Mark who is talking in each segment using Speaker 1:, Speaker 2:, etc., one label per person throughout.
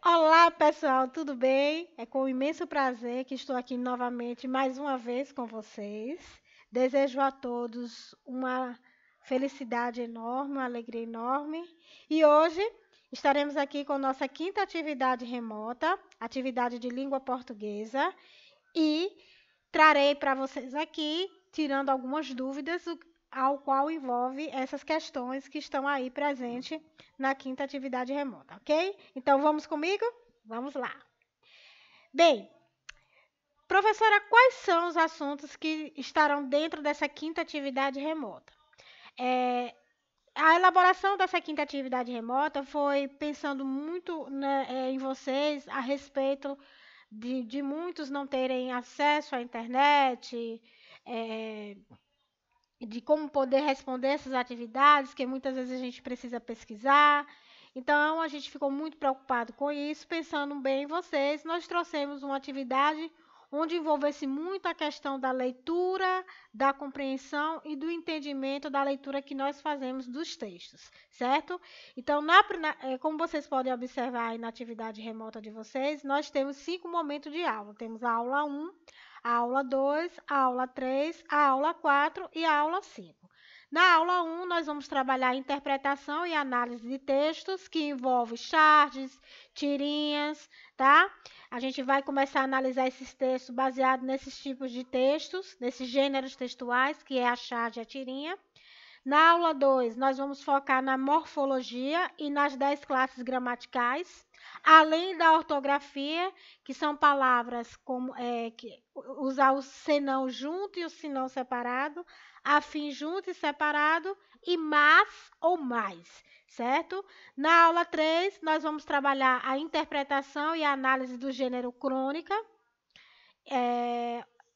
Speaker 1: Olá, pessoal, tudo bem? É com imenso prazer que estou aqui novamente, mais uma vez com vocês. Desejo a todos uma felicidade enorme, uma alegria enorme. E hoje estaremos aqui com nossa quinta atividade remota, atividade de língua portuguesa, e trarei para vocês aqui, tirando algumas dúvidas, ao qual envolve essas questões que estão aí presentes na quinta atividade remota, ok? Então vamos comigo? Vamos lá. Bem, professora, quais são os assuntos que estarão dentro dessa quinta atividade remota? É, a elaboração dessa quinta atividade remota foi pensando muito, né, em vocês a respeito de muitos não terem acesso à internet, é, de como poder responder essas atividades, que muitas vezes a gente precisa pesquisar. Então, a gente ficou muito preocupado com isso, pensando bem em vocês. Nós trouxemos uma atividade onde envolvesse muito a questão da leitura, da compreensão e do entendimento da leitura que nós fazemos dos textos, certo? Então, como vocês podem observar aí na atividade remota de vocês, nós temos 5 momentos de aula. Temos a aula 1, a aula 2, a aula 3, a aula 4 e a aula 5. Na aula 1, nós vamos trabalhar a interpretação e análise de textos, que envolve charges, tirinhas, tá? A gente vai começar a analisar esses textos baseado nesses tipos de textos, nesses gêneros textuais, que é a charge e a tirinha. Na aula 2, nós vamos focar na morfologia e nas 10 classes gramaticais, além da ortografia, que são palavras como usar o senão junto e o senão separado, afim junto e separado, e mas ou mais, certo? Na aula 3, nós vamos trabalhar a interpretação e a análise do gênero crônica.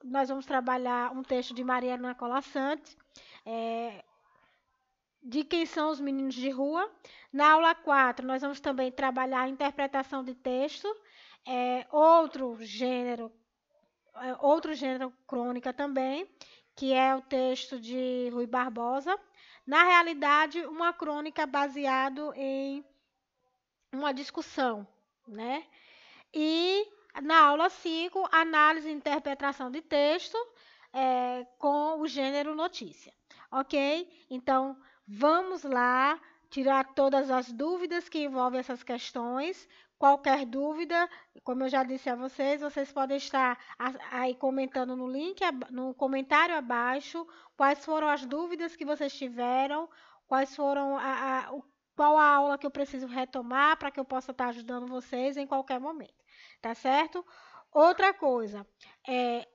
Speaker 1: Nós vamos trabalhar um texto de Mariana Colasanti, de quem são os meninos de rua. Na aula 4, nós vamos também trabalhar a interpretação de texto, outro gênero crônica também, que é o texto de Rui Barbosa. Na realidade, uma crônica baseado em uma discussão, né? E na aula 5, análise e interpretação de texto com o gênero notícia, ok? Então, vamos lá tirar todas as dúvidas que envolvem essas questões. Qualquer dúvida, como eu já disse a vocês, vocês podem estar aí comentando no link, no comentário abaixo, quais foram as dúvidas que vocês tiveram, quais foram qual a aula que eu preciso retomar para que eu possa estar ajudando vocês em qualquer momento, tá certo? Outra coisa,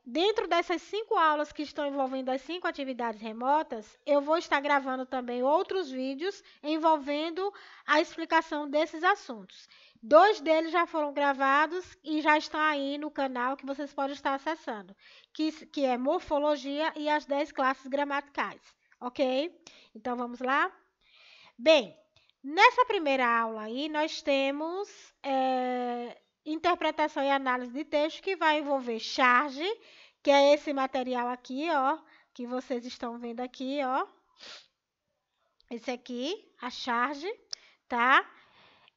Speaker 1: dentro dessas 5 aulas que estão envolvendo as 5 atividades remotas, eu vou estar gravando também outros vídeos envolvendo a explicação desses assuntos. 2 deles já foram gravados e já estão aí no canal que vocês podem estar acessando, que é morfologia e as 10 classes gramaticais, ok? Então, vamos lá? Bem, nessa primeira aula aí, nós temos interpretação e análise de texto, que vai envolver charge, que é esse material aqui, ó, que vocês estão vendo aqui, ó. Esse aqui, a charge, tá?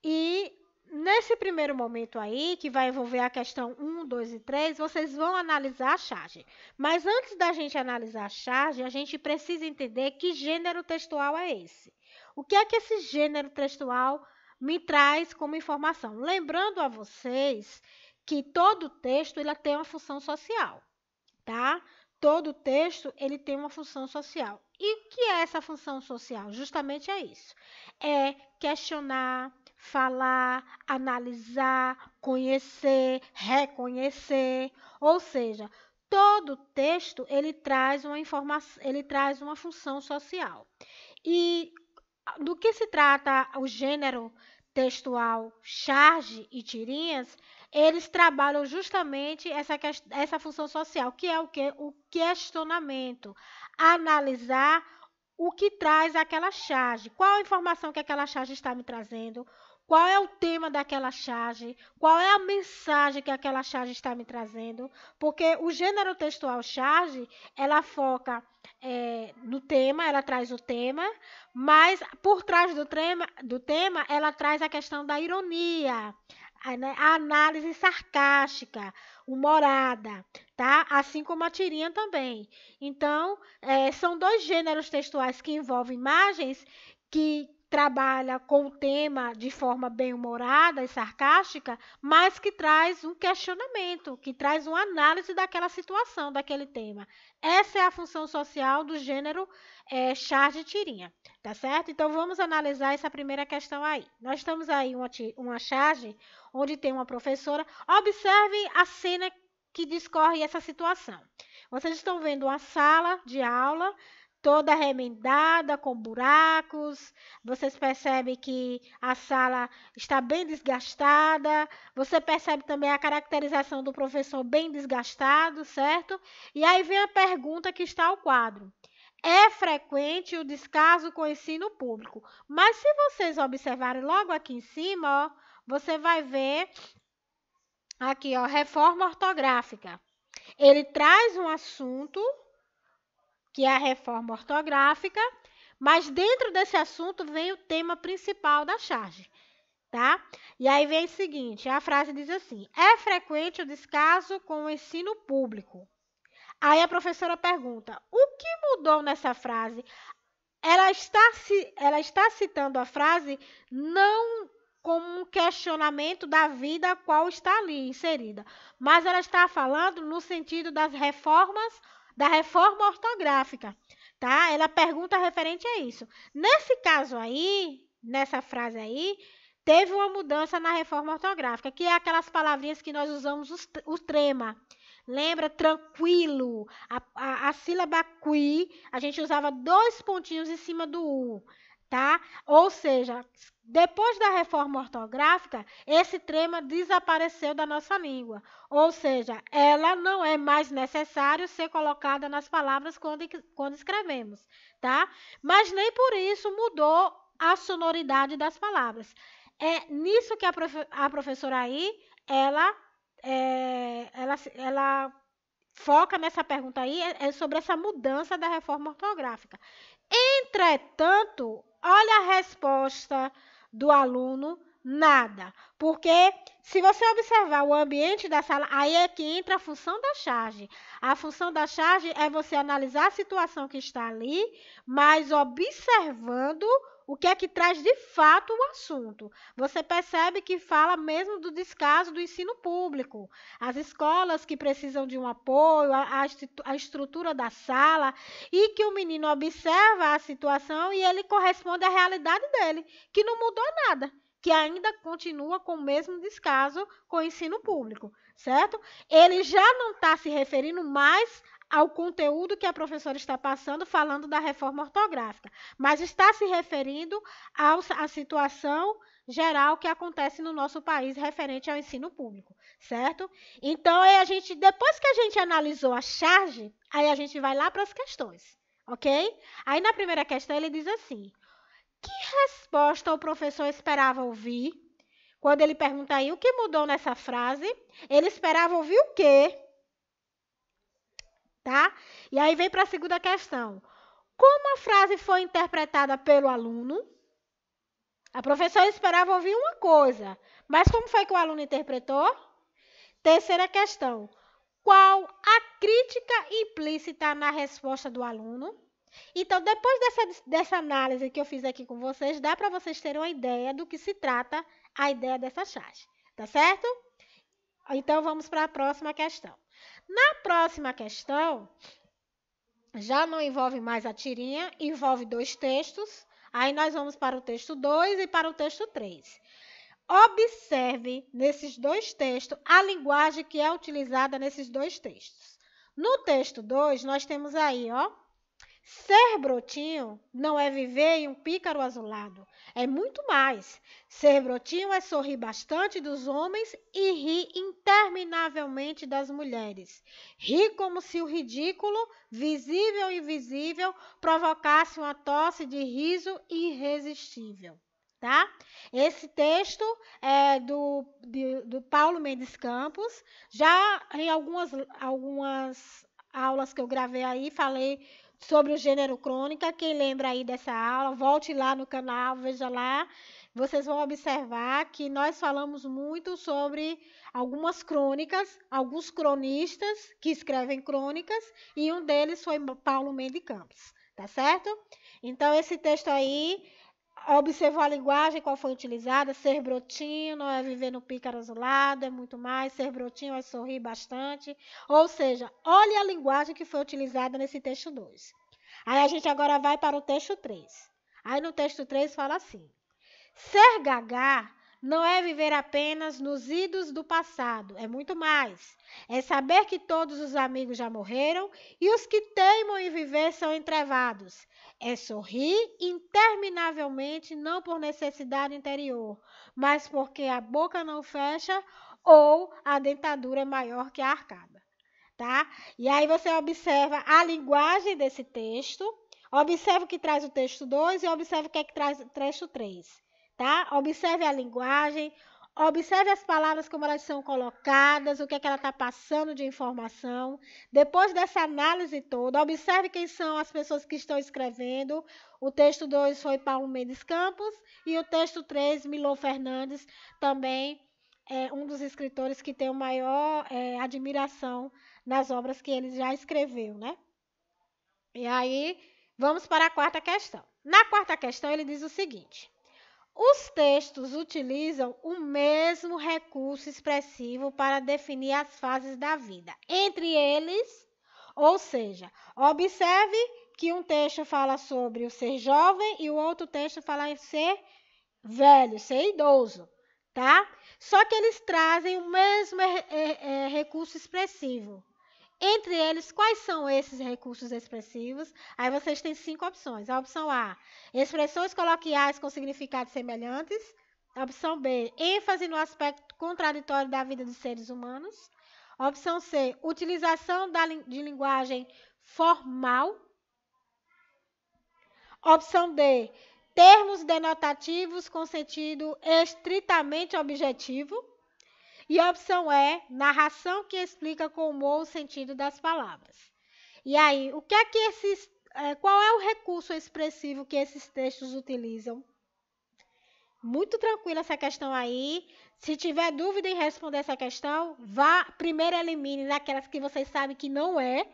Speaker 1: E nesse primeiro momento aí, que vai envolver a questão 1, 2 e 3, vocês vão analisar a charge. Mas antes da gente analisar a charge, a gente precisa entender que gênero textual é esse. O que é que esse gênero textual me traz como informação? Lembrando a vocês que todo texto ele tem uma função social, tá? Todo texto ele tem uma função social. E o que é essa função social? Justamente é isso. É questionar, falar, analisar, conhecer, reconhecer, ou seja, todo texto ele traz uma informação, ele traz uma função social. E do que se trata o gênero textual charge e tirinhas, eles trabalham justamente essa função social, que é o quê? O questionamento, analisar o que traz aquela charge, qual a informação que aquela charge está me trazendo, qual é o tema daquela charge, qual é a mensagem que aquela charge está me trazendo, porque o gênero textual charge, ela foca no tema, ela traz o tema, mas por trás do tema, ela traz a questão da ironia, a análise sarcástica, humorada, tá? Assim como a tirinha também. Então, são dois gêneros textuais que envolvem imagens que trabalha com o tema de forma bem-humorada e sarcástica, mas que traz um questionamento, que traz uma análise daquela situação, daquele tema. Essa é a função social do gênero charge e tirinha, tá certo? Então vamos analisar essa primeira questão aí. Nós estamos aí uma charge onde tem uma professora. Observe a cena que discorre essa situação. Vocês estão vendo uma sala de aula toda remendada, com buracos. Vocês percebem que a sala está bem desgastada. Você percebe também a caracterização do professor bem desgastado, certo? E aí vem a pergunta que está ao quadro. É frequente o descaso com o ensino público. Mas se vocês observarem logo aqui em cima, ó, você vai ver aqui, ó, reforma ortográfica. Ele traz um assunto que é a reforma ortográfica, mas dentro desse assunto vem o tema principal da charge, tá? E aí vem o seguinte, a frase diz assim: é frequente o descaso com o ensino público. Aí a professora pergunta: o que mudou nessa frase? Ela está citando a frase não como um questionamento da vida a qual está ali inserida, mas ela está falando no sentido das reformas, da reforma ortográfica, tá? Ela pergunta referente a isso. Nesse caso aí, nessa frase aí, teve uma mudança na reforma ortográfica, que é aquelas palavrinhas que nós usamos o trema. Lembra? Tranquilo. A sílaba qui, a gente usava dois pontinhos em cima do u, tá? Ou seja, depois da reforma ortográfica, esse trema desapareceu da nossa língua. Ou seja, ela não é mais necessário ser colocada nas palavras quando escrevemos, tá? Mas nem por isso mudou a sonoridade das palavras. É nisso que a professora aí, ela foca nessa pergunta aí, é sobre essa mudança da reforma ortográfica. Entretanto, olha a resposta do aluno, nada. Porque se você observar o ambiente da sala, aí é que entra a função da charge. A função da charge é você analisar a situação que está ali, mas observando o que é que traz de fato o assunto. Você percebe que fala mesmo do descaso do ensino público. As escolas que precisam de um apoio, a estrutura da sala, e que o menino observa a situação e ele corresponde à realidade dele, que não mudou nada, que ainda continua com o mesmo descaso com o ensino público, certo? Ele já não está se referindo mais ao conteúdo que a professora está passando, falando da reforma ortográfica, mas está se referindo à situação geral que acontece no nosso país referente ao ensino público, certo? Então, aí depois que a gente analisou a charge, aí a gente vai lá para as questões, ok? Aí na primeira questão ele diz assim: que resposta o professor esperava ouvir? Quando ele pergunta aí o que mudou nessa frase, ele esperava ouvir o quê? Tá? E aí vem para a segunda questão. Como a frase foi interpretada pelo aluno? A professora esperava ouvir uma coisa, mas como foi que o aluno interpretou? Terceira questão. Qual a crítica implícita na resposta do aluno? Então, depois dessa análise que eu fiz aqui com vocês, dá para vocês terem uma ideia do que se trata a ideia dessa charge, tá certo? Então, vamos para a próxima questão. Na próxima questão, já não envolve mais a tirinha, envolve dois textos. Aí nós vamos para o texto 2 e para o texto 3. Observe nesses dois textos a linguagem que é utilizada nesses dois textos. No texto 2, nós temos aí, ó, ser brotinho não é viver em um pícaro azulado, é muito mais. Ser brotinho é sorrir bastante dos homens e rir interminavelmente das mulheres. Rir como se o ridículo, visível e invisível, provocasse uma tosse de riso irresistível. Tá? Esse texto é do Paulo Mendes Campos. Já em algumas aulas que eu gravei aí, falei sobre o gênero crônica. Quem lembra aí dessa aula, volte lá no canal, veja lá. vocês vão observar que nós falamos muito sobre algumas crônicas, alguns cronistas que escrevem crônicas, e um deles foi Paulo Mendes Campos, tá certo? Então, esse texto aí observou a linguagem, qual foi utilizada, ser brotinho, não é viver no pícaro azulado, é muito mais, ser brotinho é sorrir bastante. Ou seja, olhe a linguagem que foi utilizada nesse texto 2. Aí a gente agora vai para o texto 3. Aí no texto 3 fala assim: ser gagá não é viver apenas nos idos do passado, é muito mais. É saber que todos os amigos já morreram e os que teimam em viver são entrevados. É sorrir interminavelmente, não por necessidade interior, mas porque a boca não fecha ou a dentadura é maior que a arcada, tá? E aí você observa a linguagem desse texto, observa o que traz o texto 2 e observa o que é que traz o texto 3. Tá? Observe a linguagem, observe as palavras como elas são colocadas, o que é que ela está passando de informação. Depois dessa análise toda, observe quem são as pessoas que estão escrevendo. O texto 2 foi Paulo Mendes Campos e o texto 3, Milor Fernandes, também é um dos escritores que tem maior admiração nas obras que ele já escreveu, né? E aí, vamos para a quarta questão. Na quarta questão, ele diz o seguinte: os textos utilizam o mesmo recurso expressivo para definir as fases da vida. Entre eles, ou seja, observe que um texto fala sobre o ser jovem e o outro texto fala em ser velho, ser idoso, tá? Só que eles trazem o mesmo recurso expressivo. Entre eles, quais são esses recursos expressivos? Aí vocês têm 5 opções. A opção A, expressões coloquiais com significados semelhantes. A opção B, ênfase no aspecto contraditório da vida dos seres humanos. A opção C, utilização de linguagem formal. A opção D, termos denotativos com sentido estritamente objetivo. E a opção E, narração que explica com humor o sentido das palavras. E aí, o que é que qual é o recurso expressivo que esses textos utilizam? Muito tranquila essa questão aí. Se tiver dúvida em responder essa questão, vá primeiro elimine aquelas que vocês sabem que não é,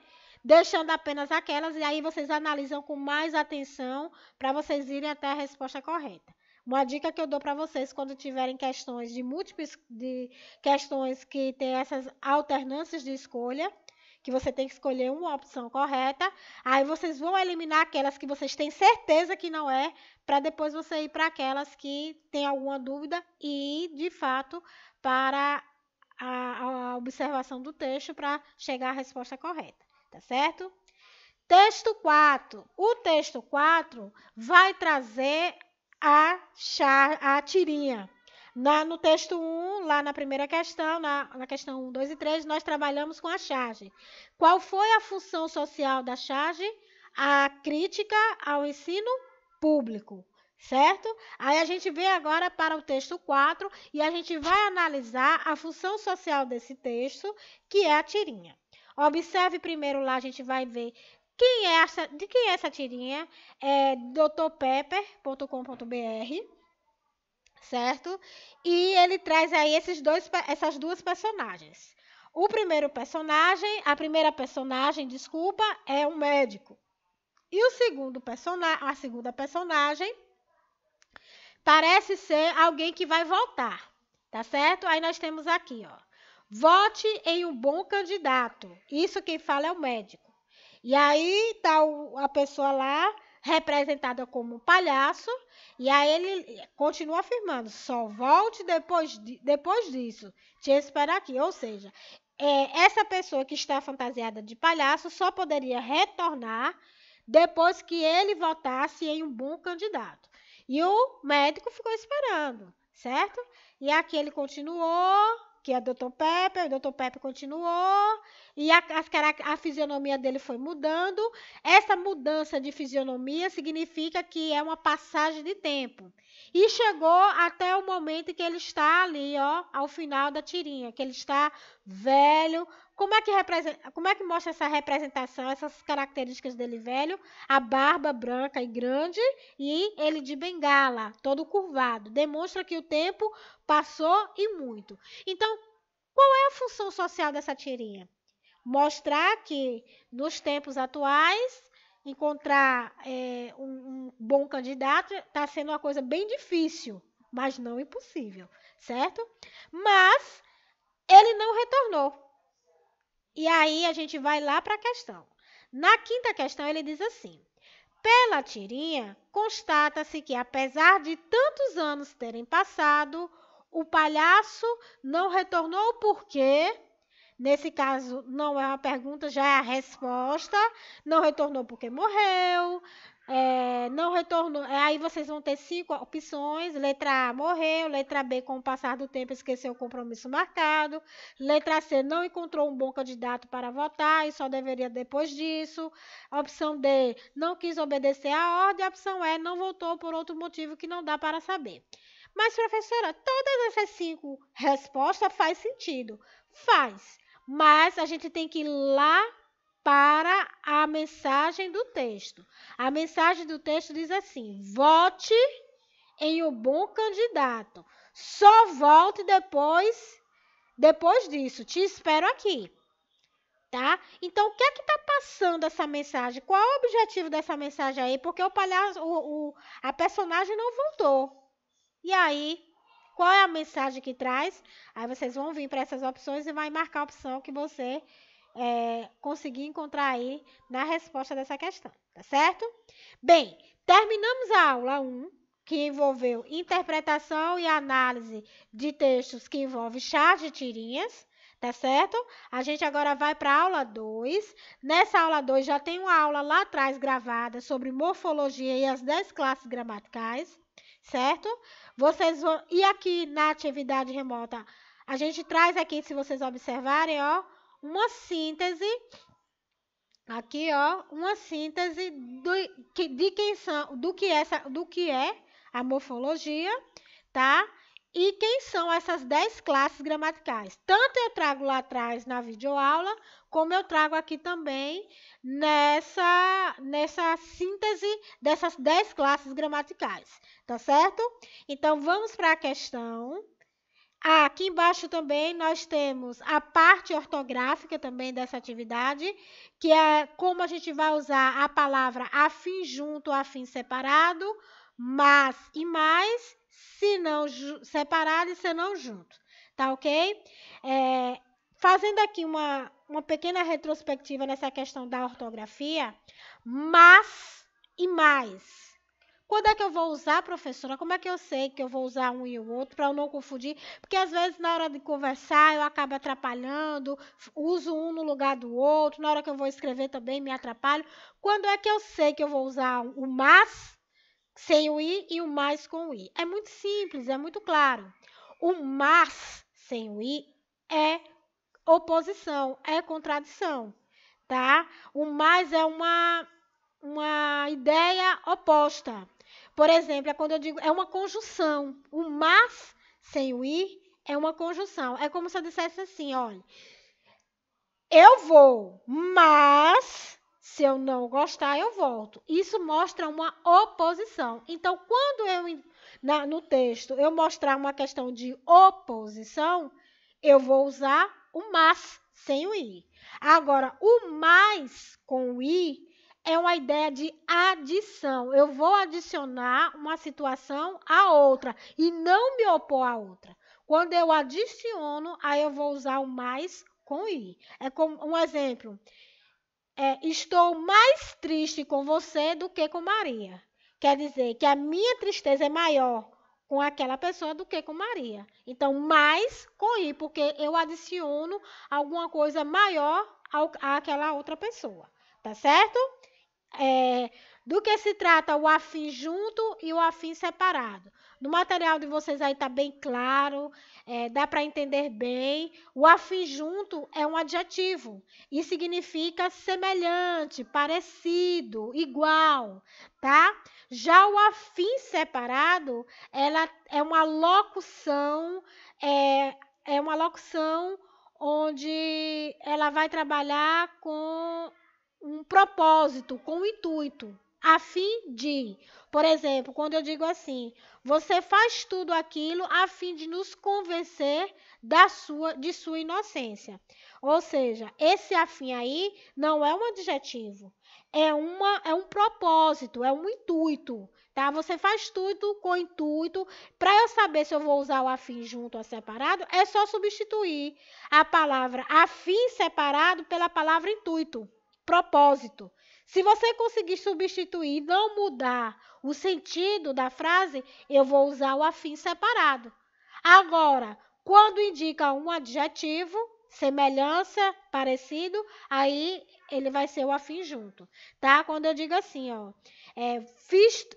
Speaker 1: deixando apenas aquelas, e aí vocês analisam com mais atenção para vocês irem até a resposta correta. Uma dica que eu dou para vocês quando tiverem questões de questões que têm essas alternâncias de escolha, que você tem que escolher uma opção correta, aí vocês vão eliminar aquelas que vocês têm certeza que não é, para depois você ir para aquelas que tem alguma dúvida e ir, de fato, para a observação do texto para chegar à resposta correta, tá certo? Texto 4. O texto 4 vai trazer a tirinha. No texto 1, lá na primeira questão, na questão 1, 2 e 3, nós trabalhamos com a charge. Qual foi a função social da charge? A crítica ao ensino público, certo? Aí a gente vem agora para o texto 4 e a gente vai analisar a função social desse texto, que é a tirinha. Observe primeiro lá, a gente vai ver de quem é essa tirinha? É drpepper.com.br, certo? E ele traz aí essas duas personagens. A primeira personagem, desculpa, é um médico. E a segunda personagem parece ser alguém que vai votar, tá certo? Aí nós temos aqui, ó, vote em um bom candidato. Isso quem fala é o médico. E aí tá a pessoa lá representada como um palhaço, e aí ele continua afirmando, só volte depois disso, te espero aqui. Ou seja, essa pessoa que está fantasiada de palhaço só poderia retornar depois que ele votasse em um bom candidato. E o médico ficou esperando, certo? E aqui ele continuou, que é Dr. Pepper, o Dr. Pepper continuou, e a fisionomia dele foi mudando. Essa mudança de fisionomia significa que é uma passagem de tempo. E chegou até o momento que ele está ali, ó, ao final da tirinha, que ele está velho, como é que mostra essa representação, essas características dele velho? A barba branca e grande e ele de bengala, todo curvado. Demonstra que o tempo passou e muito. Então, qual é a função social dessa tirinha? Mostrar que nos tempos atuais encontrar um bom candidato está sendo uma coisa bem difícil, mas não impossível, certo? Mas ele não retornou. E aí a gente vai lá para a questão. Na quinta questão, ele diz assim: pela tirinha, constata-se que, apesar de tantos anos terem passado, o palhaço não retornou porque, nesse caso, não é uma pergunta, já é a resposta, não retornou porque morreu, não retornou. Aí vocês vão ter 5 opções: letra A, morreu; letra B, com o passar do tempo, esqueceu o compromisso marcado; letra C, não encontrou um bom candidato para votar e só deveria depois disso; a opção D, não quis obedecer à ordem; a opção E, não votou por outro motivo que não dá para saber. Mas, professora, todas essas 5 respostas faz sentido. Faz. Mas a gente tem que ir lá para a mensagem do texto. A mensagem do texto diz assim: vote em um bom candidato. Só volte depois disso. Te espero aqui. Tá? Então, o que é que está passando essa mensagem? Qual é o objetivo dessa mensagem aí? Porque o palhaço, a personagem não voltou. E aí, qual é a mensagem que traz? Aí vocês vão vir para essas opções e vai marcar a opção que você conseguir encontrar aí na resposta dessa questão, tá certo? Bem, terminamos a aula 1, que envolveu interpretação e análise de textos que envolve chás de tirinhas, tá certo? A gente agora vai para a aula 2. Nessa aula 2 já tem uma aula lá atrás gravada sobre morfologia e as 10 classes gramaticais, certo? E aqui na atividade remota, a gente traz aqui, se vocês observarem, ó, uma síntese, aqui, ó, uma síntese do que é a morfologia, tá? E quem são essas 10 classes gramaticais. Tanto eu trago lá atrás na videoaula, como eu trago aqui também nessa síntese dessas 10 classes gramaticais, tá certo? Então, vamos para a questão. Aqui embaixo também nós temos a parte ortográfica também dessa atividade, que é como a gente vai usar a palavra afim junto, afim separado, mas e mais, se não separado e se não junto, tá ok? Fazendo aqui uma pequena retrospectiva nessa questão da ortografia, mas e mais. Quando é que eu vou usar, professora? Como é que eu sei que eu vou usar um e o outro para eu não confundir? Porque às vezes na hora de conversar eu acabo atrapalhando, uso um no lugar do outro, na hora que eu vou escrever também me atrapalho. Quando é que eu sei que eu vou usar o mas sem o i e o mais com o i? É muito simples, é muito claro. O mas sem o i é oposição, é contradição, tá? O mais é uma ideia oposta. Por exemplo, é quando eu digo, é uma conjunção. O mas sem o i é uma conjunção. É como se eu dissesse assim, olha, eu vou, mas se eu não gostar, eu volto. Isso mostra uma oposição. Então, quando no texto eu mostrar uma questão de oposição, eu vou usar o mas sem o i. Agora, o mais com o i é uma ideia de adição. Eu vou adicionar uma situação à outra e não me opor à outra. Quando eu adiciono, aí eu vou usar o mais com i. É como um exemplo. Estou mais triste com você do que com Maria. Quer dizer que a minha tristeza é maior com aquela pessoa do que com Maria. Então, mais com i, porque eu adiciono alguma coisa maior àquela outra pessoa. Tá certo? Do que se trata o afim junto e o afim separado. No material de vocês aí está bem claro, dá para entender bem. O afim junto é um adjetivo e significa semelhante, parecido, igual, tá? Já o afim separado, ela é uma locução onde ela vai trabalhar com um propósito, com um intuito, a fim de, por exemplo, quando eu digo assim, você faz tudo aquilo a fim de nos convencer de sua inocência. Ou seja, esse afim aí não é um adjetivo, é um propósito, é um intuito, tá? Você faz tudo com intuito. Para eu saber se eu vou usar o afim junto ou separado, é só substituir a palavra afim separado pela palavra intuito, propósito. Se você conseguir substituir e não mudar o sentido da frase, eu vou usar o afim separado. Agora, quando indica um adjetivo, semelhança, parecido, aí ele vai ser o afim junto, tá? Quando eu digo assim, ó,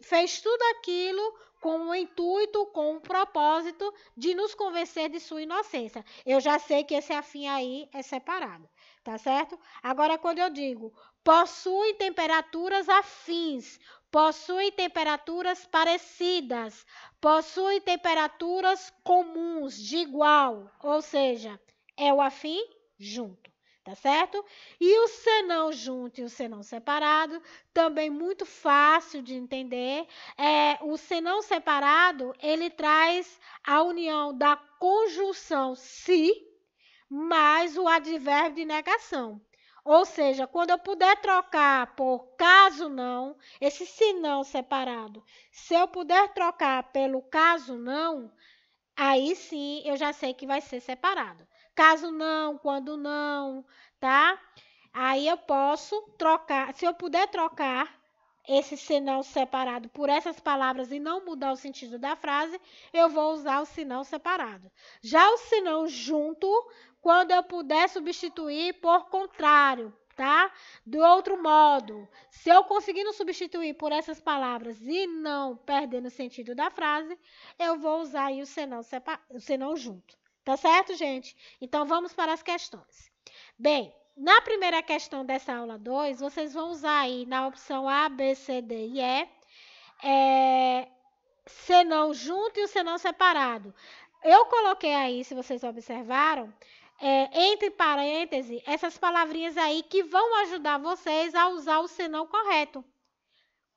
Speaker 1: fez tudo aquilo com o intuito, com o propósito de nos convencer de sua inocência. Eu já sei que esse afim aí é separado, tá certo? Agora, quando eu digo possui temperaturas afins, possui temperaturas parecidas, possui temperaturas comuns, de igual, ou seja, é o afim junto, tá certo? E o senão junto e o senão separado, também muito fácil de entender. O senão separado, ele traz a união da conjunção se mais o advérbio de negação. Ou seja, quando eu puder trocar por caso não, esse se não separado, se eu puder trocar pelo caso não, aí sim eu já sei que vai ser separado. Caso não, quando não, tá? Aí eu posso trocar, se eu puder trocar esse senão separado por essas palavras e não mudar o sentido da frase, eu vou usar o senão separado. Já o senão junto, quando eu puder substituir por contrário, tá? Do outro modo, se eu conseguir não substituir por essas palavras e não perder no sentido da frase, eu vou usar aí o senão junto. Tá certo, gente? Então vamos para as questões. Bem, na primeira questão dessa aula 2, vocês vão usar aí na opção A, B, C, D e E, senão junto e o senão separado. Eu coloquei aí, se vocês observaram, entre parênteses, essas palavrinhas aí que vão ajudar vocês a usar o senão correto.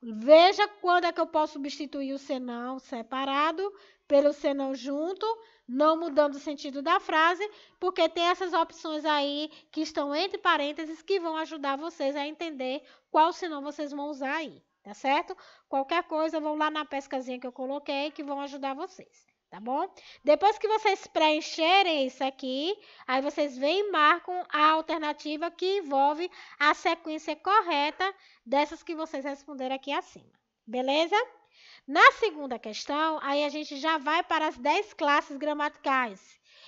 Speaker 1: Veja quando é que eu posso substituir o senão separado pelo senão junto, não mudando o sentido da frase, porque tem essas opções aí que estão entre parênteses que vão ajudar vocês a entender qual senão vocês vão usar aí, tá certo? Qualquer coisa, vão lá na pescazinha que eu coloquei que vão ajudar vocês, tá bom? Depois que vocês preencherem isso aqui, aí vocês vêm e marcam a alternativa que envolve a sequência correta dessas que vocês responderam aqui acima, beleza? Na segunda questão, aí a gente já vai para as 10 classes gramaticais.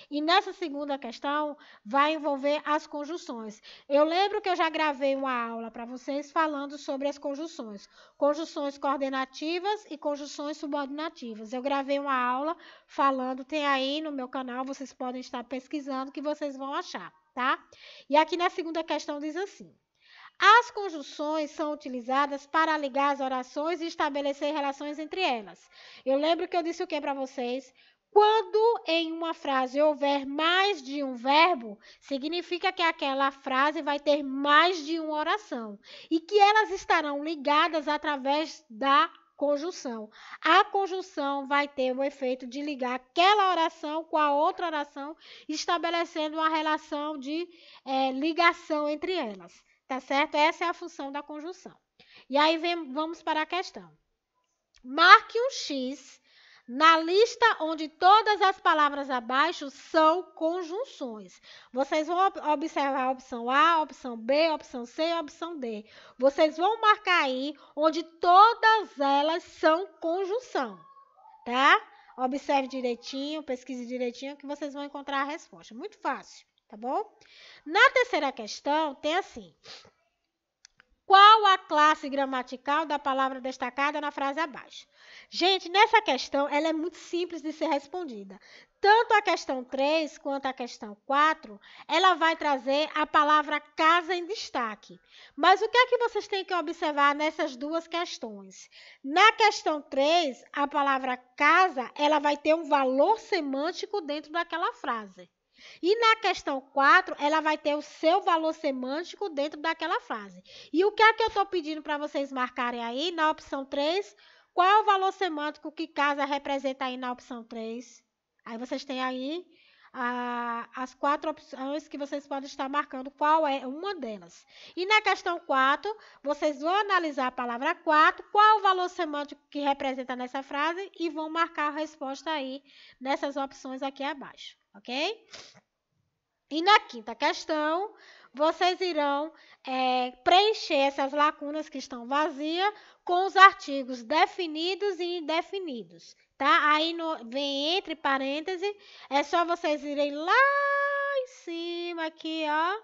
Speaker 1: E nessa segunda questão, vai envolver as conjunções. Eu lembro que eu já gravei uma aula para vocês falando sobre as conjunções. Conjunções coordenativas e conjunções subordinativas. Eu gravei uma aula falando, tem aí no meu canal, vocês podem estar pesquisando que vocês vão achar, tá? E aqui na segunda questão diz assim: as conjunções são utilizadas para ligar as orações e estabelecer relações entre elas. Eu lembro que eu disse o que para vocês? Quando em uma frase houver mais de um verbo, significa que aquela frase vai ter mais de uma oração e que elas estarão ligadas através da conjunção. A conjunção vai ter o efeito de ligar aquela oração com a outra oração, estabelecendo uma relação de ligação entre elas. Tá certo? Essa é a função da conjunção. E aí vamos para a questão. Marque um X na lista onde todas as palavras abaixo são conjunções. Vocês vão observar a opção A, a opção B, a opção C e a opção D. Vocês vão marcar aí onde todas elas são conjunção, tá? Observe direitinho, pesquise direitinho que vocês vão encontrar a resposta. Muito fácil, tá bom? Na terceira questão, tem assim: qual a classe gramatical da palavra destacada na frase abaixo? Gente, nessa questão, ela é muito simples de ser respondida. Tanto a questão 3 quanto a questão 4, ela vai trazer a palavra casa em destaque. Mas o que é que vocês têm que observar nessas duas questões? Na questão 3, a palavra casa, ela vai ter um valor semântico dentro daquela frase. E na questão 4, ela vai ter o seu valor semântico dentro daquela frase. E o que é que eu estou pedindo para vocês marcarem aí na opção 3? Qual é o valor semântico que casa representa aí na opção 3? Aí vocês têm aí as 4 opções que vocês podem estar marcando qual é uma delas. E na questão 4, vocês vão analisar a palavra 4, qual é o valor semântico que representa nessa frase e vão marcar a resposta aí nessas opções aqui abaixo, ok? E na quinta questão, vocês irão preencher essas lacunas que estão vazias com os artigos definidos e indefinidos, tá? Aí vem entre parênteses, é só vocês irem lá em cima aqui, ó,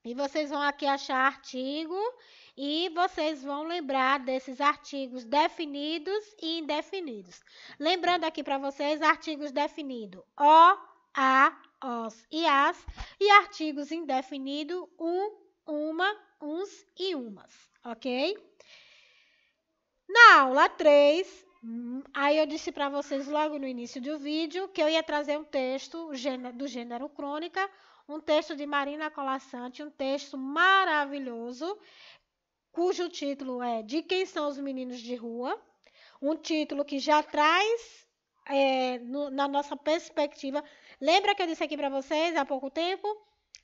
Speaker 1: e vocês vão aqui achar artigo e vocês vão lembrar desses artigos definidos e indefinidos. Lembrando aqui para vocês, artigos definidos, o, a, os e as, e artigos indefinidos, uma, uns e umas, ok? Na aula 3, aí eu disse para vocês logo no início do vídeo que eu ia trazer um texto do gênero crônica, um texto de Marina Colasanti, um texto maravilhoso, cujo título é De Quem São os Meninos de Rua, um título que já traz na nossa perspectiva. Lembra que eu disse aqui para vocês há pouco tempo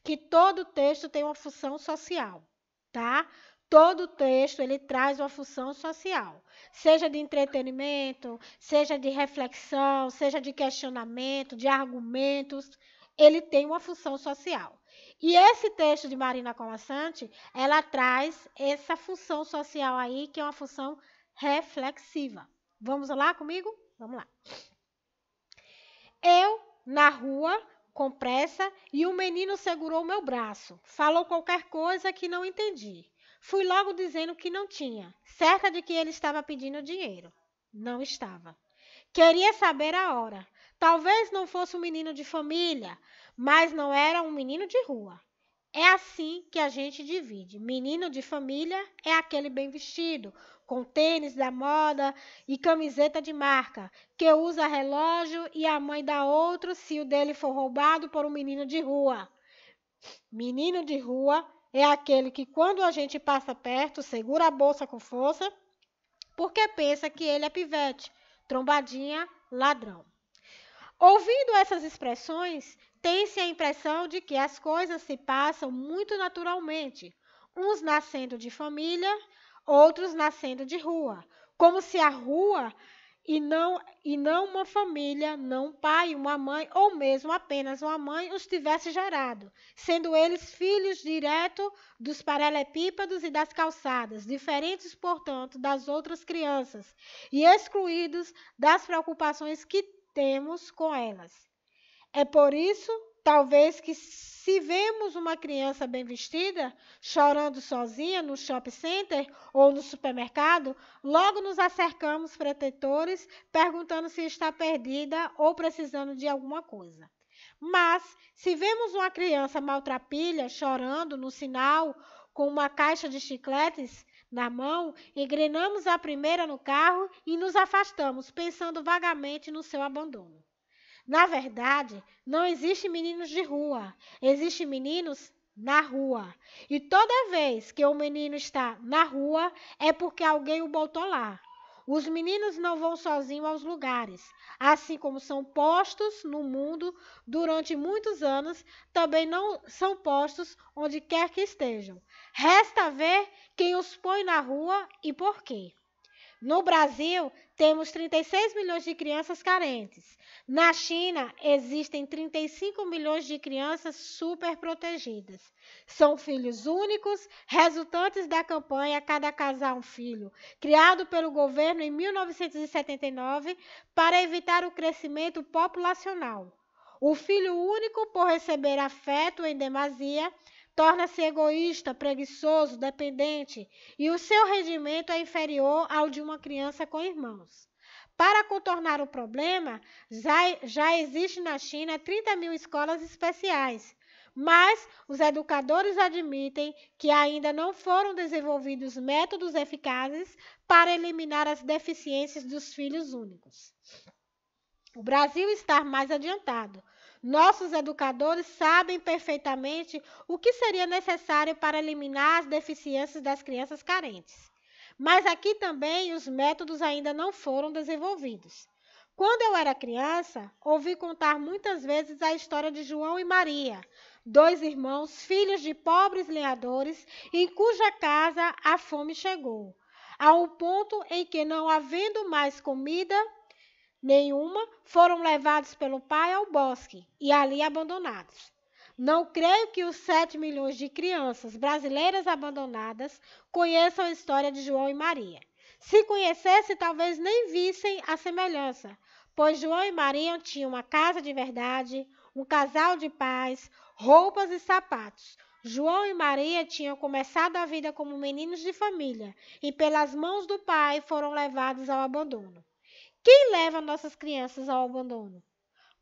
Speaker 1: que todo texto tem uma função social, tá? Todo texto ele traz uma função social, seja de entretenimento, seja de reflexão, seja de questionamento, de argumentos, ele tem uma função social. E esse texto de Marina Colasanti, ela traz essa função social aí, que é uma função reflexiva. Vamos lá comigo? Vamos lá. Eu, na rua, com pressa, e o menino segurou meu braço. Falou qualquer coisa que não entendi. Fui logo dizendo que não tinha, certa de que ele estava pedindo dinheiro. Não estava. Queria saber a hora. Talvez não fosse um menino de família, mas não era um menino de rua. É assim que a gente divide. Menino de família é aquele bem vestido, com tênis da moda e camiseta de marca, que usa relógio e a mãe dá outro se o dele for roubado por um menino de rua. Menino de rua é aquele que, quando a gente passa perto, segura a bolsa com força, porque pensa que ele é pivete, trombadinha, ladrão. Ouvindo essas expressões, tem-se a impressão de que as coisas se passam muito naturalmente, uns nascendo de família, outros nascendo de rua, como se a rua e não uma família, não um pai, uma mãe, ou mesmo apenas uma mãe os tivesse gerado, sendo eles filhos direto dos paralelepípedos e das calçadas, diferentes, portanto, das outras crianças, e excluídos das preocupações que temos com elas. É por isso, talvez, que se vemos uma criança bem vestida, chorando sozinha no shopping center ou no supermercado, logo nos acercamos protetores, perguntando se está perdida ou precisando de alguma coisa. Mas, se vemos uma criança maltrapilha, chorando no sinal, com uma caixa de chicletes na mão, engrenamos a primeira no carro e nos afastamos, pensando vagamente no seu abandono. Na verdade, não existe meninos de rua, existem meninos na rua. E toda vez que o menino está na rua, é porque alguém o botou lá. Os meninos não vão sozinhos aos lugares, assim como são postos no mundo durante muitos anos, também não são postos onde quer que estejam. Resta ver quem os põe na rua e por quê. No Brasil, temos 36 milhões de crianças carentes. Na China, existem 35 milhões de crianças superprotegidas. São filhos únicos, resultantes da campanha Cada Casal um Filho, criado pelo governo em 1979 para evitar o crescimento populacional. O filho único, por receber afeto em demasia, torna-se egoísta, preguiçoso, dependente, e o seu rendimento é inferior ao de uma criança com irmãos. Para contornar o problema, já existe na China 30 mil escolas especiais, mas os educadores admitem que ainda não foram desenvolvidos métodos eficazes para eliminar as deficiências dos filhos únicos. O Brasil está mais adiantado. Nossos educadores sabem perfeitamente o que seria necessário para eliminar as deficiências das crianças carentes. Mas aqui também os métodos ainda não foram desenvolvidos. Quando eu era criança, ouvi contar muitas vezes a história de João e Maria, dois irmãos, filhos de pobres lenhadores, em cuja casa a fome chegou, a um ponto em que, não havendo mais comida nenhuma, foram levados pelo pai ao bosque e ali abandonados. Não creio que os 7 milhões de crianças brasileiras abandonadas conheçam a história de João e Maria. Se conhecessem, talvez nem vissem a semelhança, pois João e Maria tinham uma casa de verdade, um casal de paz, roupas e sapatos. João e Maria tinham começado a vida como meninos de família e, pelas mãos do pai, foram levados ao abandono. Quem leva nossas crianças ao abandono?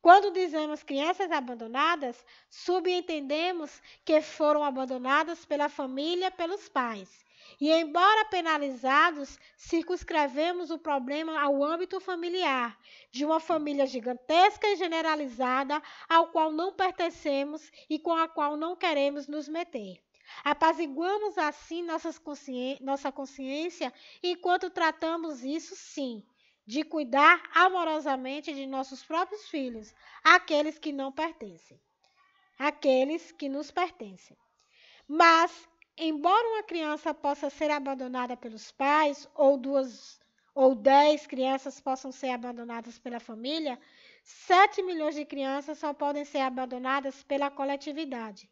Speaker 1: Quando dizemos crianças abandonadas, subentendemos que foram abandonadas pela família, pelos pais. E, embora penalizados, circunscrevemos o problema ao âmbito familiar, de uma família gigantesca e generalizada, ao qual não pertencemos e com a qual não queremos nos meter. Apaziguamos assim nossa consciência enquanto tratamos isso, sim, de cuidar amorosamente de nossos próprios filhos, aqueles que não pertencem, aqueles que nos pertencem. Mas, embora uma criança possa ser abandonada pelos pais, ou 10 crianças possam ser abandonadas pela família, 7 milhões de crianças só podem ser abandonadas pela coletividade.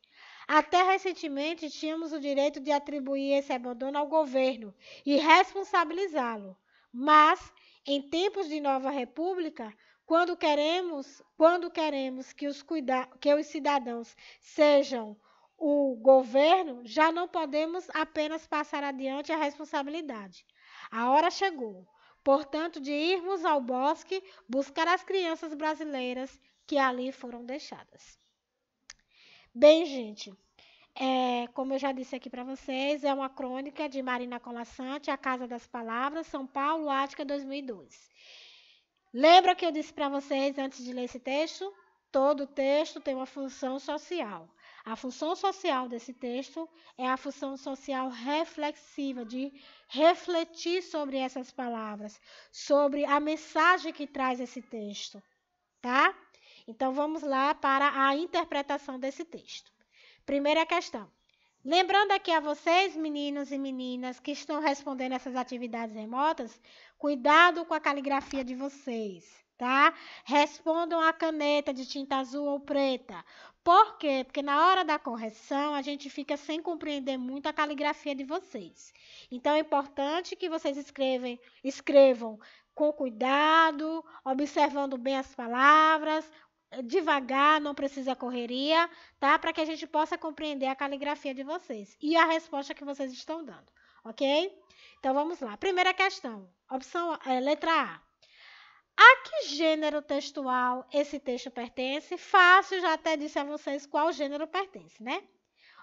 Speaker 1: Até recentemente, tínhamos o direito de atribuir esse abandono ao governo e responsabilizá-lo. Mas, em tempos de nova república, quando queremos que os cidadãos sejam o governo, já não podemos apenas passar adiante a responsabilidade. A hora chegou, portanto, de irmos ao bosque buscar as crianças brasileiras que ali foram deixadas. Bem, gente, como eu já disse aqui para vocês, é uma crônica de Marina Colasanti, A Casa das Palavras, São Paulo, Ática, 2002. Lembra que eu disse para vocês antes de ler esse texto? Todo texto tem uma função social. A função social desse texto é a função social reflexiva, de refletir sobre essas palavras, sobre a mensagem que traz esse texto, tá? Então vamos lá para a interpretação desse texto. Primeira questão. Lembrando aqui a vocês, meninos e meninas que estão respondendo essas atividades remotas, cuidado com a caligrafia de vocês, tá? Respondam a caneta de tinta azul ou preta. Por quê? Porque na hora da correção a gente fica sem compreender muito a caligrafia de vocês. Então é importante que vocês escrevam com cuidado, observando bem as palavras, devagar, não precisa correria, tá? Para que a gente possa compreender a caligrafia de vocês e a resposta que vocês estão dando, ok? Então vamos lá. Primeira questão, letra A. A que gênero textual esse texto pertence? Fácil, já até disse a vocês qual gênero pertence, né?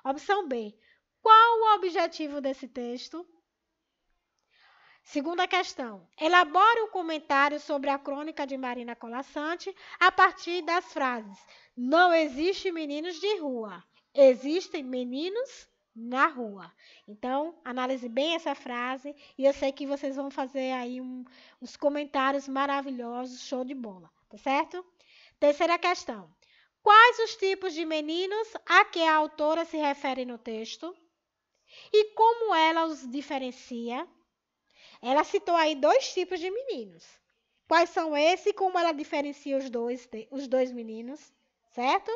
Speaker 1: Opção B. Qual o objetivo desse texto? Segunda questão. Elabore um comentário sobre a crônica de Marina Colasanti a partir das frases: não existe meninos de rua, existem meninos na rua. Então, analise bem essa frase e eu sei que vocês vão fazer aí uns comentários maravilhosos, show de bola, tá certo? Terceira questão. Quais os tipos de meninos a que a autora se refere no texto e como ela os diferencia? Ela citou aí 2 tipos de meninos. Quais são esses e como ela diferencia os dois meninos, certo?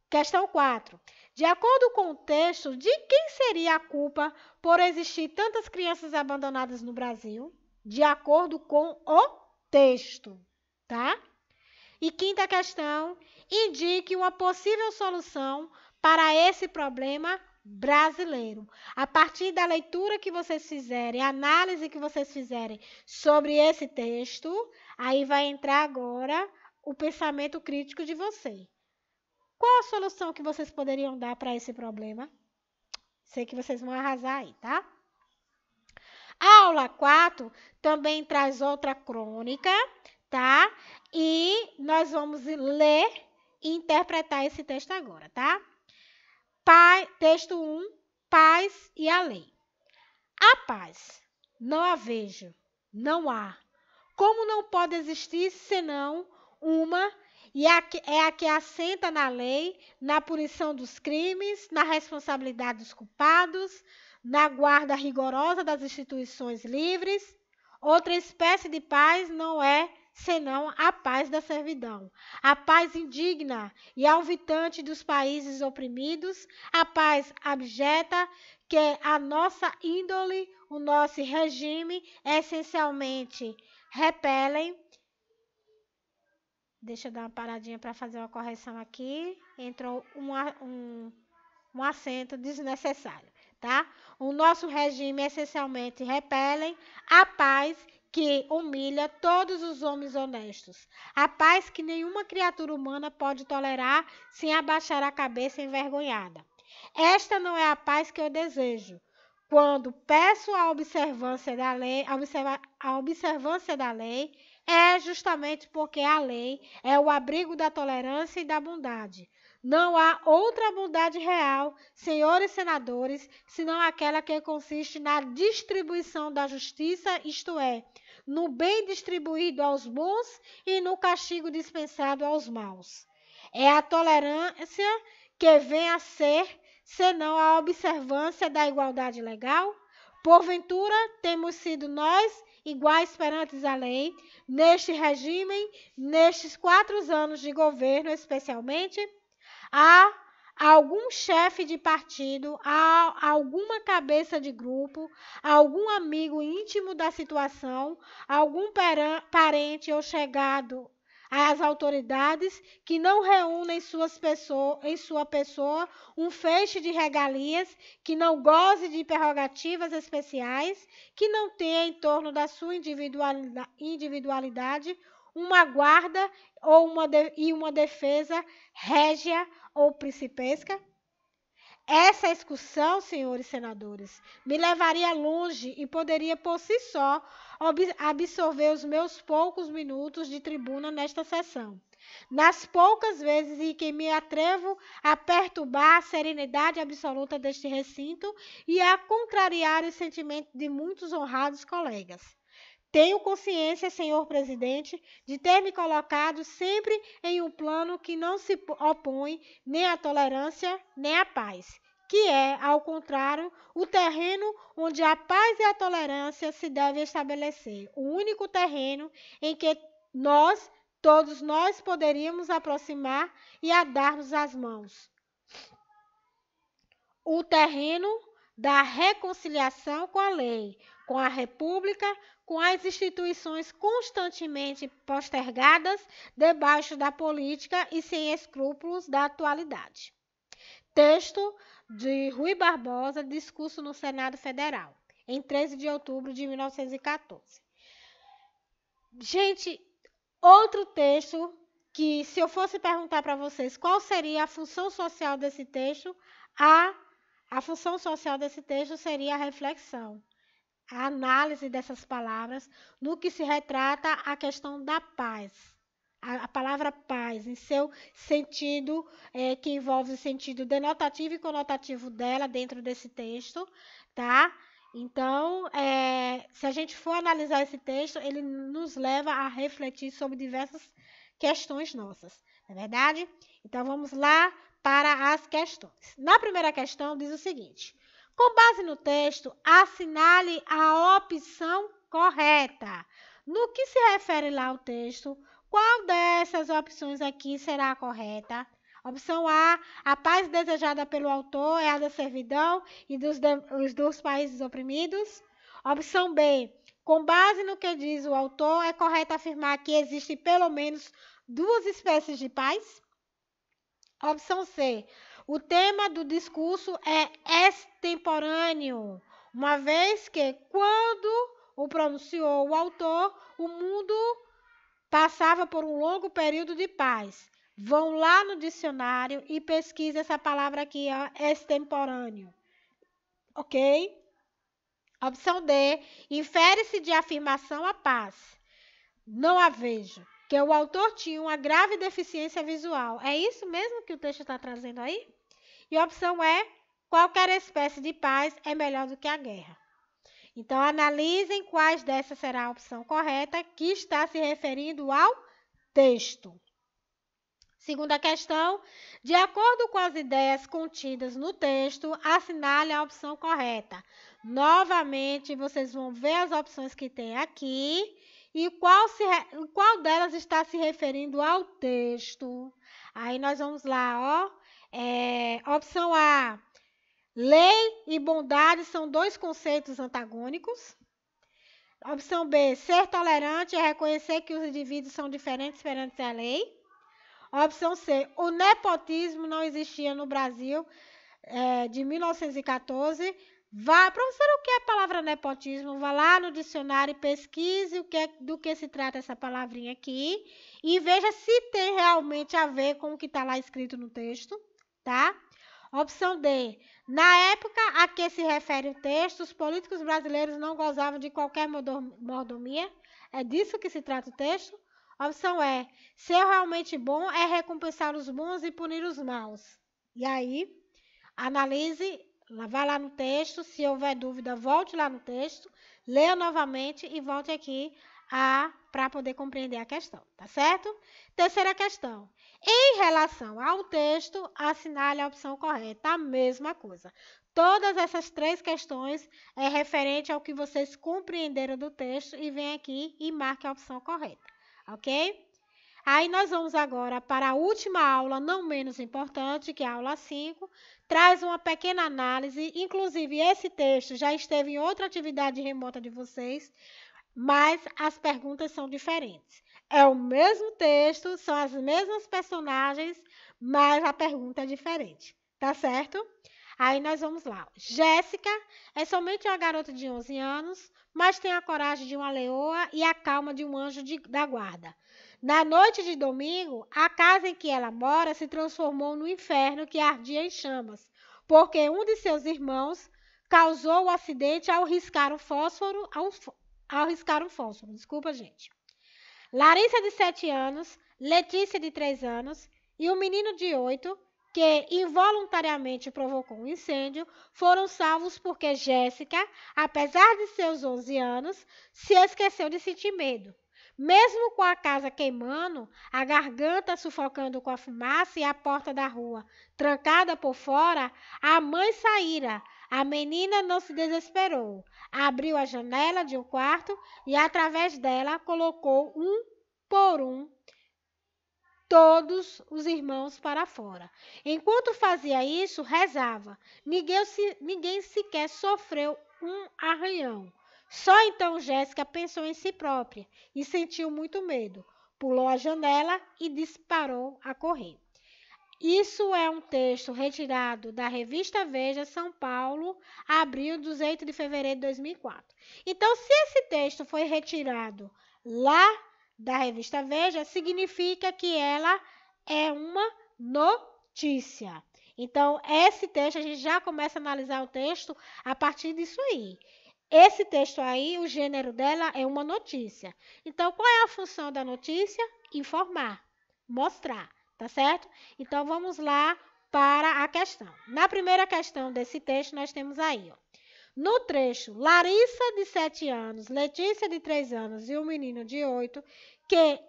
Speaker 1: Questão 4. De acordo com o texto, de quem seria a culpa por existir tantas crianças abandonadas no Brasil? De acordo com o texto, tá? E quinta questão, indique uma possível solução para esse problema brasileiro. A partir da leitura que vocês fizerem, a análise que vocês fizerem sobre esse texto, aí vai entrar agora o pensamento crítico de vocês. Qual a solução que vocês poderiam dar para esse problema? Sei que vocês vão arrasar aí, tá? A aula 4 também traz outra crônica, tá? E nós vamos ler interpretar esse texto agora, tá? Texto 1, paz e a lei. A paz, não a vejo, não há. Como não pode existir senão uma, é a que assenta na lei, na punição dos crimes, na responsabilidade dos culpados, na guarda rigorosa das instituições livres. Outra espécie de paz não é senão a paz da servidão, a paz indigna e alvitante dos países oprimidos, a paz abjeta que a nossa índole, o nosso regime essencialmente repelem. Deixa eu dar uma paradinha para fazer uma correção aqui. Entrou um acento desnecessário, tá? O nosso regime essencialmente repelem a paz que humilha todos os homens honestos. A paz que nenhuma criatura humana pode tolerar sem abaixar a cabeça envergonhada. Esta não é a paz que eu desejo. Quando peço a observância da lei, é justamente porque a lei é o abrigo da tolerância e da bondade. Não há outra bondade real, senhores senadores, senão aquela que consiste na distribuição da justiça, isto é, no bem distribuído aos bons e no castigo dispensado aos maus. É a tolerância que vem a ser, senão a observância da igualdade legal? Porventura, temos sido nós iguais perante a lei, neste regime, nestes 4 anos de governo, especialmente? Há algum chefe de partido, há alguma cabeça de grupo, algum amigo íntimo da situação, algum parente ou chegado às autoridades que não reúna em sua pessoa um feixe de regalias, que não goze de prerrogativas especiais, que não tenha em torno da sua individualidade uma guarda ou uma defesa régia ou principesca? Essa excursão, senhores senadores, me levaria longe e poderia por si só absorver os meus poucos minutos de tribuna nesta sessão. Nas poucas vezes em que me atrevo a perturbar a serenidade absoluta deste recinto e a contrariar os sentimentos de muitos honrados colegas. Tenho consciência, senhor presidente, de ter me colocado sempre em um plano que não se opõe nem à tolerância nem à paz, que é, ao contrário, o terreno onde a paz e a tolerância se devem estabelecer, o único terreno em que todos nós poderíamos aproximar e a dar-nos as mãos. O terreno da reconciliação com a lei, com a república, com as instituições constantemente postergadas debaixo da política e sem escrúpulos da atualidade. Texto de Rui Barbosa, discurso no Senado Federal, em 13 de outubro de 1914. Gente, outro texto que, se eu fosse perguntar para vocês qual seria a função social desse texto, a função social desse texto seria a reflexão, a análise dessas palavras no que se retrata a questão da paz. A palavra paz, em seu sentido, que envolve o sentido denotativo e conotativo dela dentro desse texto, tá? Então, se a gente for analisar esse texto, ele nos leva a refletir sobre diversas questões nossas, não é verdade? Então, vamos lá para as questões. Na primeira questão, diz o seguinte: com base no texto, assinale a opção correta. No que se refere lá ao texto, qual dessas opções aqui será a correta? Opção A paz desejada pelo autor é a da servidão e dos países oprimidos. Opção B, com base no que diz o autor, é correto afirmar que existem pelo menos 2 espécies de paz? Opção C, o tema do discurso é extemporâneo, uma vez que, quando o pronunciou o autor, o mundo passava por um longo período de paz. Vão lá no dicionário e pesquisem essa palavra aqui, ó, extemporâneo. Ok? Opção D, infere-se de afirmação a paz. Não a vejo. que o autor tinha uma grave deficiência visual. É isso mesmo que o texto está trazendo aí? E a opção é: qualquer espécie de paz é melhor do que a guerra. Então, analisem quais dessas será a opção correta que está se referindo ao texto. Segunda questão, de acordo com as ideias contidas no texto, assinale a opção correta. Novamente, vocês vão ver as opções que tem aqui e qual delas está se referindo ao texto. Aí nós vamos lá, ó. Opção A, lei e bondade são dois conceitos antagônicos. Opção B, ser tolerante é reconhecer que os indivíduos são diferentes perante a lei. Opção C, o nepotismo não existia no Brasil de 1914. Professora, o que é a palavra nepotismo? Vá lá no dicionário e pesquise do que se trata essa palavrinha aqui e veja se tem realmente a ver com o que está lá escrito no texto, tá? Opção D, na época a que se refere o texto, os políticos brasileiros não gozavam de qualquer mordomia. É disso que se trata o texto? Opção E, ser realmente bom é recompensar os bons e punir os maus. E aí, analise, vá lá no texto, se houver dúvida, volte lá no texto, leia novamente e volte aqui para poder compreender a questão, tá certo? Terceira questão. Em relação ao texto, assinale a opção correta, a mesma coisa. Todas essas três questões é referente ao que vocês compreenderam do texto e vem aqui e marque a opção correta, ok? Aí nós vamos agora para a última aula, não menos importante, que é a aula 5, traz uma pequena análise, inclusive esse texto já esteve em outra atividade remota de vocês, mas as perguntas são diferentes. É o mesmo texto, são as mesmas personagens, mas a pergunta é diferente, tá certo? Aí nós vamos lá. Jéssica é somente uma garota de 11 anos, mas tem a coragem de uma leoa e a calma de um anjo da guarda. Na noite de domingo, a casa em que ela mora se transformou no inferno que ardia em chamas, porque um de seus irmãos causou o acidente ao riscar um fósforo, desculpa, gente. Larissa, de 7 anos, Letícia, de 3 anos, e o menino de 8, que involuntariamente provocou um incêndio, foram salvos porque Jéssica, apesar de seus 11 anos, se esqueceu de sentir medo. Mesmo com a casa queimando, a garganta sufocando com a fumaça e a porta da rua trancada por fora, a mãe saíra. A menina não se desesperou. Abriu a janela de um quarto e, através dela, colocou um por um todos os irmãos para fora. Enquanto fazia isso, rezava. Ninguém sequer sofreu um arranhão. Só então Jéssica pensou em si própria e sentiu muito medo. Pulou a janela e disparou a correr. Isso é um texto retirado da revista Veja, São Paulo, abril, 18 de fevereiro de 2004. Então, se esse texto foi retirado lá da revista Veja, significa que ela é uma notícia. Então, esse texto, a gente já começa a analisar o texto a partir disso aí. Esse texto aí, o gênero dela é uma notícia. Então, qual é a função da notícia? Informar, mostrar, tá certo? Então, vamos lá para a questão. Na primeira questão desse texto, nós temos aí, ó. No trecho, Larissa, de 7 anos, Letícia, de 3 anos e o menino de 8, que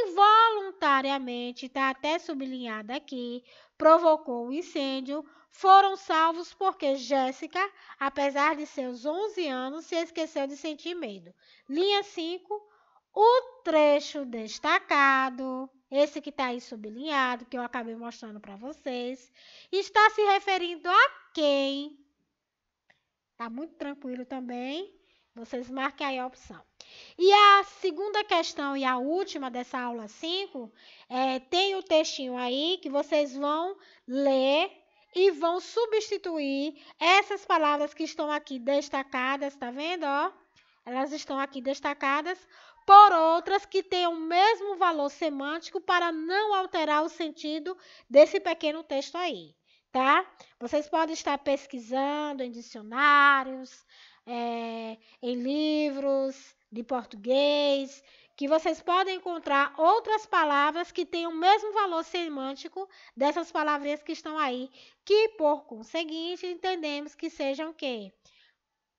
Speaker 1: involuntariamente, está até sublinhado aqui, provocou o incêndio, foram salvos porque Jéssica, apesar de seus 11 anos, se esqueceu de sentir medo. Linha 5, o trecho destacado, esse que está aí sublinhado, que eu acabei mostrando para vocês, está se referindo a quem? Tá muito tranquilo também. Vocês marquem aí a opção. E a segunda questão e a última dessa aula 5, tem o textinho aí que vocês vão ler e vão substituir essas palavras que estão aqui destacadas, tá vendo, ó? Elas estão aqui destacadas por outras que têm o mesmo valor semântico para não alterar o sentido desse pequeno texto aí, tá? Vocês podem estar pesquisando em dicionários, em livros de português, que vocês podem encontrar outras palavras que têm o mesmo valor semântico dessas palavrinhas que estão aí, que por conseguinte entendemos que sejam o quê?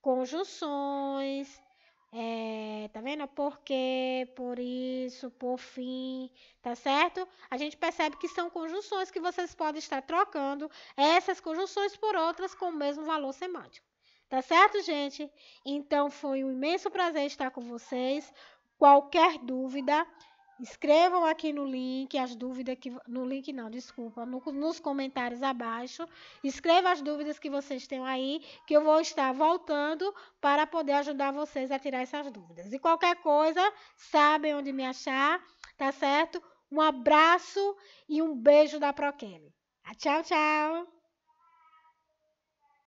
Speaker 1: Conjunções, tá vendo? Porque, por isso, por fim, tá certo? A gente percebe que são conjunções que vocês podem estar trocando essas conjunções por outras com o mesmo valor semântico. Tá certo, gente? Então, foi um imenso prazer estar com vocês. Qualquer dúvida, escrevam aqui no link as dúvidas que no link não, desculpa, nos comentários abaixo. Escreva as dúvidas que vocês têm aí, que eu vou estar voltando para poder ajudar vocês a tirar essas dúvidas. E qualquer coisa, sabem onde me achar, tá certo? Um abraço e um beijo da Proqueme. Tchau, tchau.